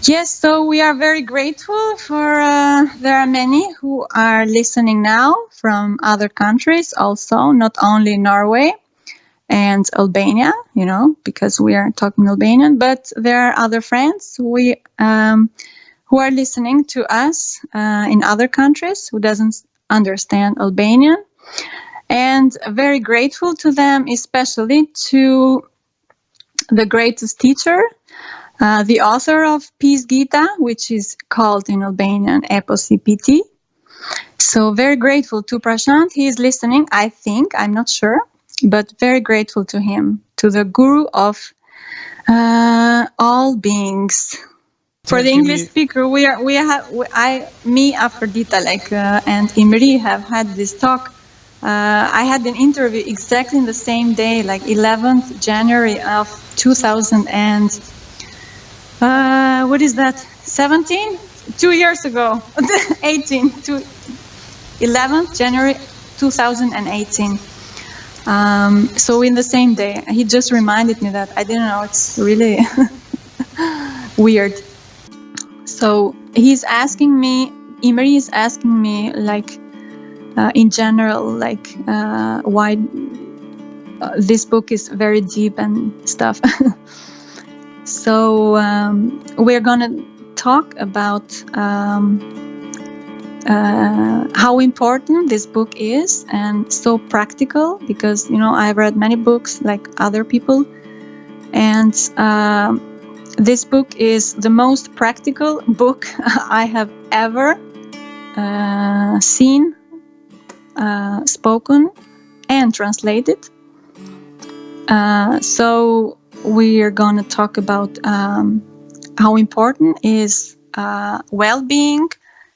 Yes, so we are very grateful for, there are many who are listening now from other countries also, not only Norway and Albania, you know, because we are talking Albanian, but there are other friends who are listening to us in other countries who doesn't understand Albanian. And very grateful to them, especially to the greatest teacher, the author of Peace Gita, which is called in Albanian Eposi P.T. So very grateful to Prashant. He is listening, I think, I'm not sure, but very grateful to him, to the guru of all beings. For the English speaker, me, Afërdita, and Imri have had this talk. I had an interview exactly in the same day, like 11th January of 2000 and what is that? 17? 2 years ago. 18 to 11th January 2018. So in the same day, he just reminded me that. I didn't know. It's really weird. So he's asking me, Imri is asking me, like, in general, like, why this book is very deep and stuff. So we're gonna talk about how important this book is, and so practical, because, you know, I've read many books like other people, and this book is the most practical book I have ever seen, spoken and translated. So we are going to talk about how important is well-being,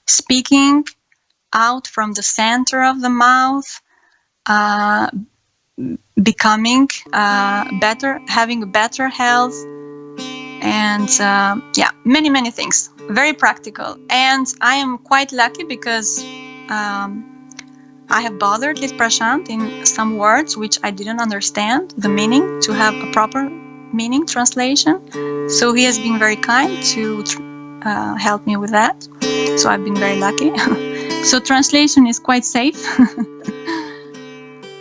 speaking out from the center of the mouth, becoming better, having better health, and yeah, many things. Very practical. And I am quite lucky because I have bothered with Prashant in some words which I didn't understand the meaning, to have a proper meaning translation. So he has been very kind to help me with that. So I've been very lucky. So translation is quite safe.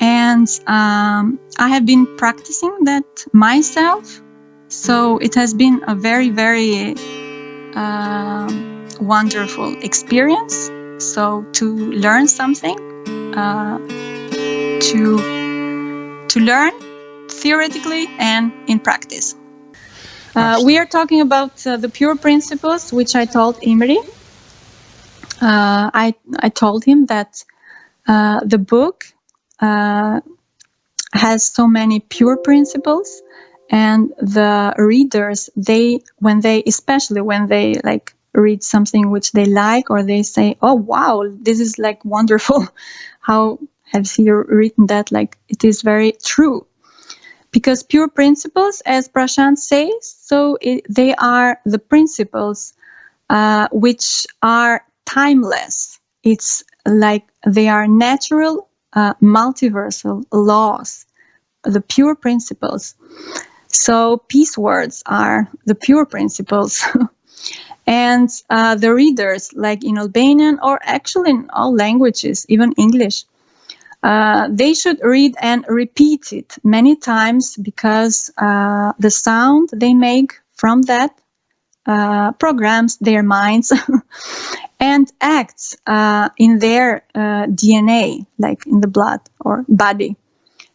And I have been practicing that myself. So it has been a very wonderful experience. So to learn something, to learn theoretically and in practice. We are talking about the pure principles, which I told Imri. I told him that the book has so many pure principles, and the readers, especially when they like read something which they like, or they say, "Oh wow, this is like wonderful. How has he written that? Like, it is very true." Because pure principles, as Prashant says, so they are the principles which are timeless. It's like they are natural, multiversal laws, the pure principles. So peace words are the pure principles. And the readers, like in Albanian, or actually in all languages, even English, they should read and repeat it many times, because the sound they make from that programs their minds and acts in their DNA, like in the blood or body.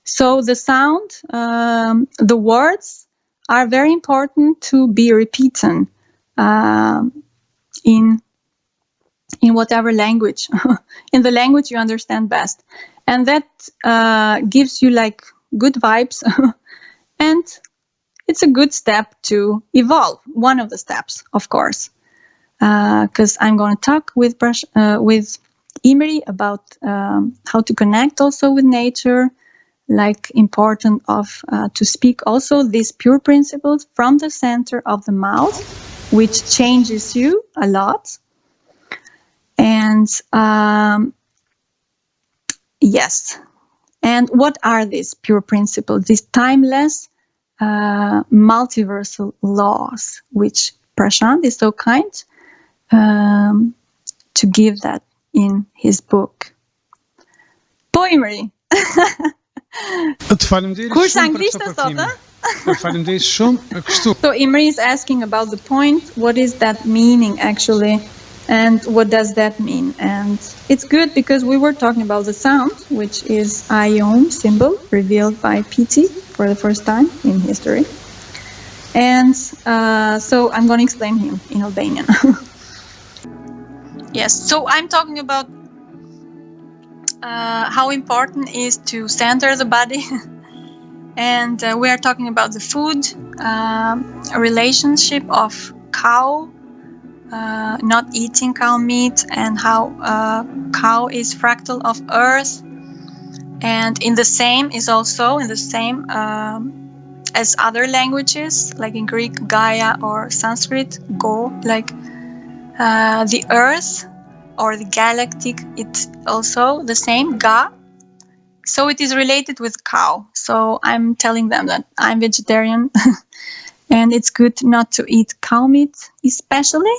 So the sound, the words are very important to be repeated in whatever language, in the language you understand best. And that gives you like good vibes. And it's a good step to evolve. One of the steps, of course, because I'm going to talk with Imri about how to connect also with nature, like important of to speak also these pure principles from the center of the mouth, which changes you a lot. And yes, and what are these pure principles? These timeless, multiversal laws, which Prashant is so kind to give that in his book. Po Imri. Kur anglisht e sot, So Imri is asking about the point, what is that meaning actually, and what does that mean? And it's good because we were talking about the sound, which is Iom symbol revealed by P.T. for the first time in history. And so I'm going to explain him in Albanian. Yes, so I'm talking about how important is to center the body. And we are talking about the food, relationship of cow, not eating cow meat, and how cow is fractal of earth. And in the same is also in the same as other languages, like in Greek, Gaia, or Sanskrit, Go, like the earth or the galactic, it's also the same, Ga. So it is related with cow. So I'm telling them that I'm vegetarian and it's good not to eat cow meat, especially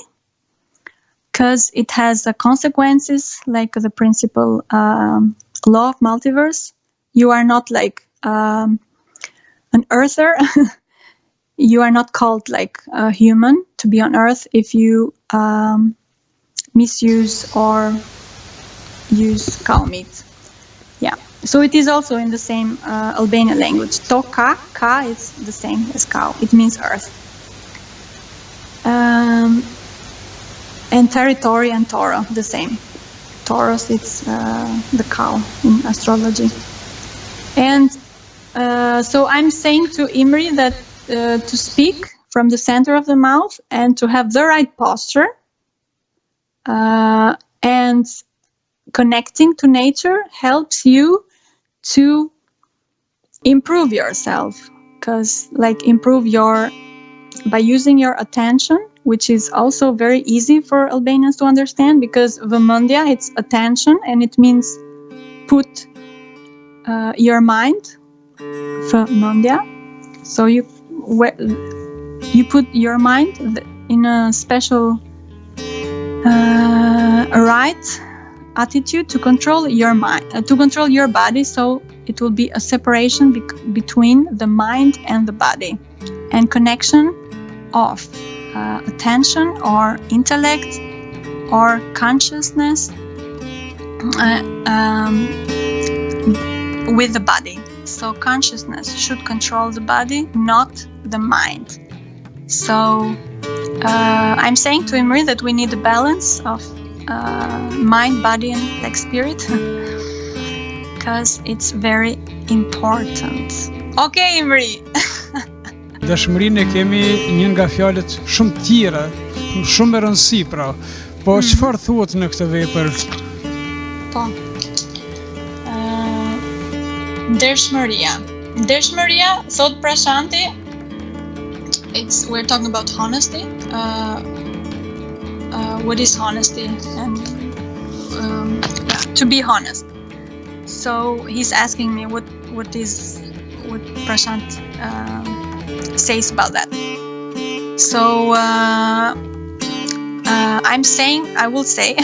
because it has consequences, like the principle law of multiverse. You are not like an earther. You are not called like a human to be on earth if you misuse or use cow meat. Yeah. So it is also in the same Albanian language. Toka, ka is the same as cow. It means earth. And territory and Torah, the same. Taurus, it's the cow in astrology. And so I'm saying to Imri that to speak from the center of the mouth and to have the right posture and connecting to nature helps you to improve yourself, because like improve by using your attention, which is also very easy for Albanians to understand, because vëmendja, it's attention, and it means put your mind, vëmendja. So you put your mind in a special right attitude to control your mind, to control your body. So it will be a separation between the mind and the body, and connection of attention or intellect or consciousness with the body. So consciousness should control the body, not the mind. So I'm saying to Imri that we need a balance of mind, body, and like spirit, because it's very important. Okay, Imri. Dashmërinë kemi një nga fjalët shumë tjera, shumë me rëndësi pra. Po çfarë thuhet në këtë vepër? Po. Ndershmëria. Ndershmëria, thot Prashanti, we're talking about honesty. What is honesty? And to be honest. So he's asking me what Prashant says about that. So I will say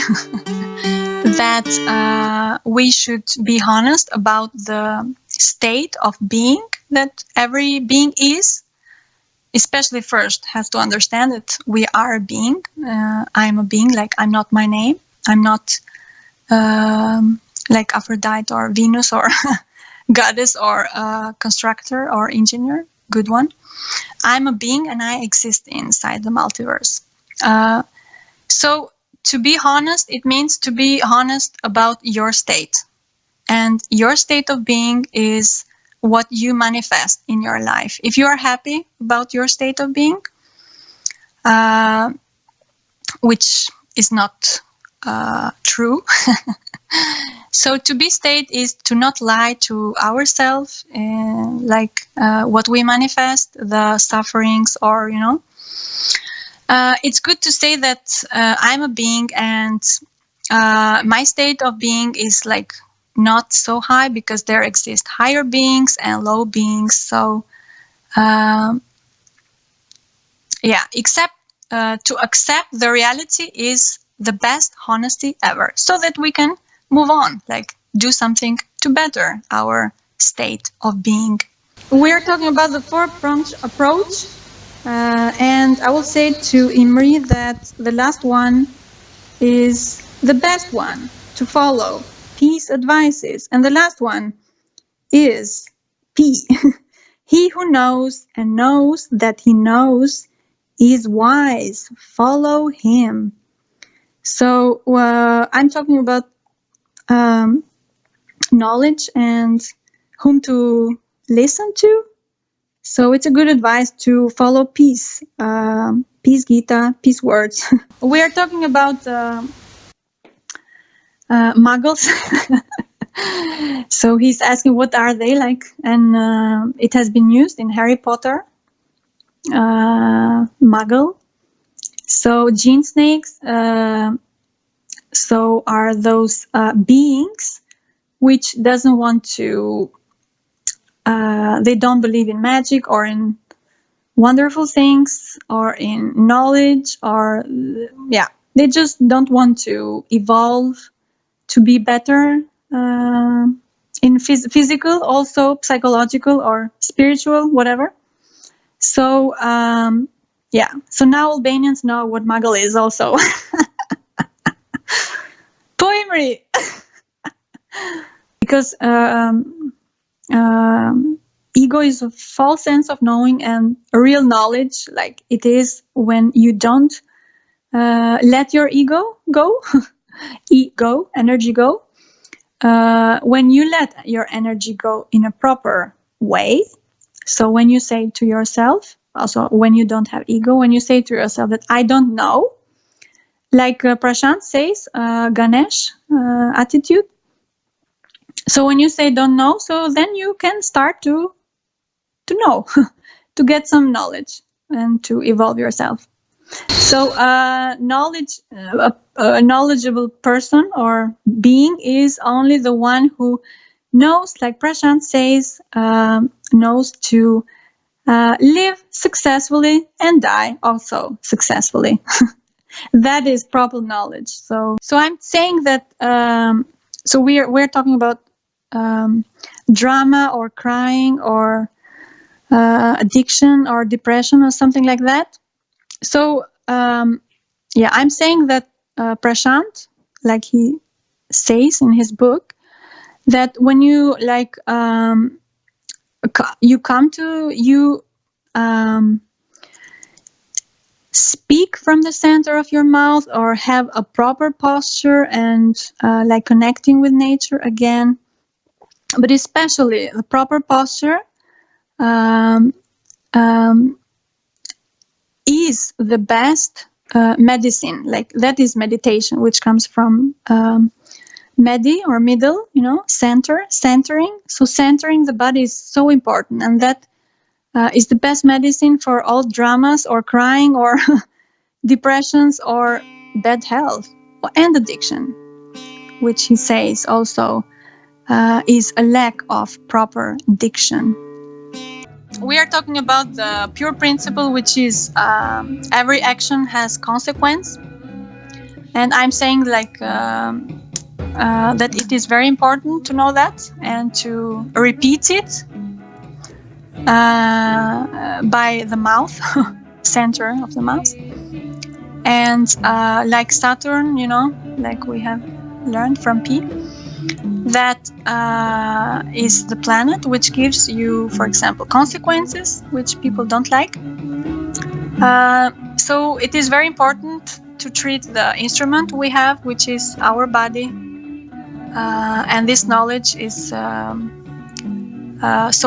that we should be honest about the state of being that every being is. Especially first has to understand that we are a being. I'm a being, like I'm not my name. I'm not like Afërdita or Venus or goddess or constructor or engineer, good one. I'm a being and I exist inside the multiverse. So to be honest, it means to be honest about your state. And your state of being is what you manifest in your life. If you are happy about your state of being, which is not true. So to be state is to not lie to ourselves, like what we manifest, the sufferings, or it's good to say that I'm a being and my state of being is like not so high, because there exist higher beings and low beings. So yeah, except to accept the reality is the best honesty ever, so that we can move on, like do something to better our state of being. We are talking about the four-pronged approach, and I will say to Imri that the last one is the best one to follow. Peace advices. And the last one is P. He who knows and knows that he knows is wise. Follow him. So I'm talking about knowledge and whom to listen to. So it's a good advice to follow peace. Peace Gita, peace words. We are talking about muggles. So he's asking what are they like, and it has been used in Harry Potter. Muggle. So genesnakes. So are those beings which doesn't want to. They don't believe in magic or in wonderful things or in knowledge, or they just don't want to evolve to be better in physical, also psychological or spiritual, whatever. So so now Albanians know what muggle is also. Poemery. Because ego is a false sense of knowing, and real knowledge, like it is when you don't let your ego go, energy go. When you let your energy go in a proper way, so when you say to yourself, also when you don't have ego, when you say to yourself that I don't know, like Prashant says, Ganesh attitude. So when you say don't know, so then you can start to know, to get some knowledge and to evolve yourself. So knowledge, a knowledgeable person or being is only the one who knows, like Prashant says, knows to live successfully and die also successfully. That is proper knowledge. So I'm saying that. So we're talking about drama or crying or addiction or depression or something like that. So I'm saying that Prashant, like he says in his book, that when you speak from the center of your mouth or have a proper posture and like connecting with nature again, but especially the proper posture is the best medicine. Like that is meditation, which comes from medi or middle, centering. So centering the body is so important, and that is the best medicine for all dramas or crying or depressions or bad health and addiction, which he says also is a lack of proper diction. We are talking about the pure principle, which is every action has consequence. And I'm saying that it is very important to know that and to repeat it by the mouth, center of the mouth. And like Saturn, like we have learned from P, that is the planet which gives you, for example, consequences which people don't like. So it is very important to treat the instrument we have, which is our body. And this knowledge is so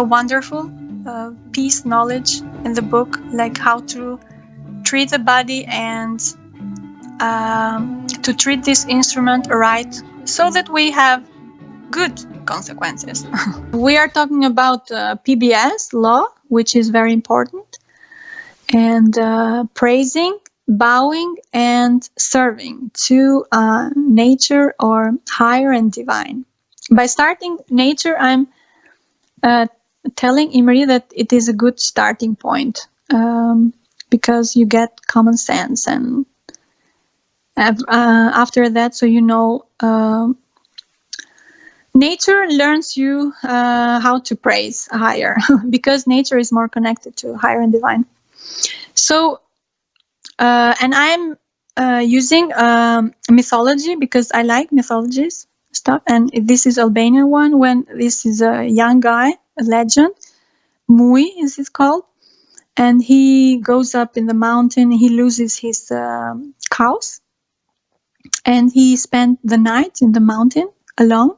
wonderful. Peace knowledge in the book, like how to treat the body and to treat this instrument right, so that we have good consequences. We are talking about PBS law, which is very important, and praising, bowing, and serving to nature or higher and divine. By starting nature, I'm telling Imri that it is a good starting point because you get common sense, and after that, so nature learns you how to praise higher because nature is more connected to higher and divine. So, and I'm using mythology because I like mythologies stuff. And this is Albanian one. When this is a young guy, a legend, Mui is it called, and he goes up in the mountain. He loses his cows, and he spent the night in the mountain alone.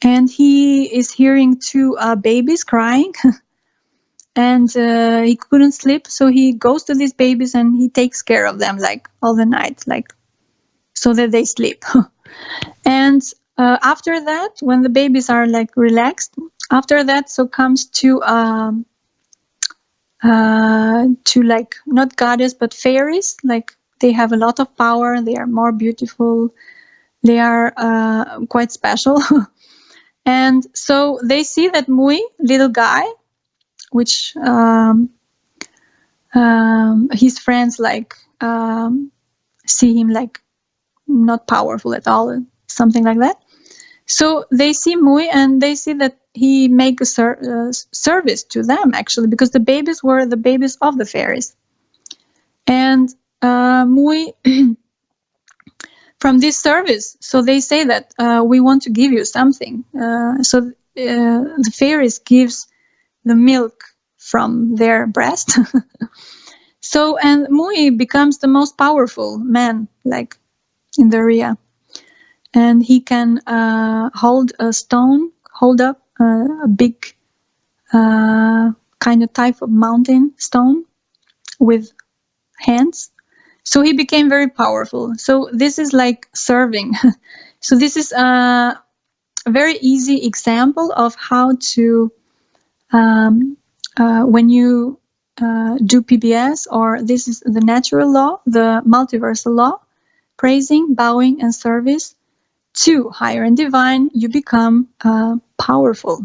And he is hearing two babies crying, and he couldn't sleep. So he goes to these babies and he takes care of them like all the night, like so that they sleep. And after that, when the babies are like relaxed, after that, so comes to like not goddess but fairies. Like they have a lot of power. They are more beautiful. They are quite special. And so they see that Mui, little guy, which his friends like see him like not powerful at all, something like that. So they see Mui and they see that he make a service to them actually, because the babies were the babies of the fairies. And Mui from this service, so they say that we want to give you something. So the fairies gives the milk from their breast. So, and Mui becomes the most powerful man, like in the area. And he can hold up a big kind of type of mountain stone with hands. So he became very powerful. So this is like serving. So this is a very easy example of how to, when you do PBS, or this is the natural law, the multiversal law, praising, bowing, and service to higher and divine, you become powerful.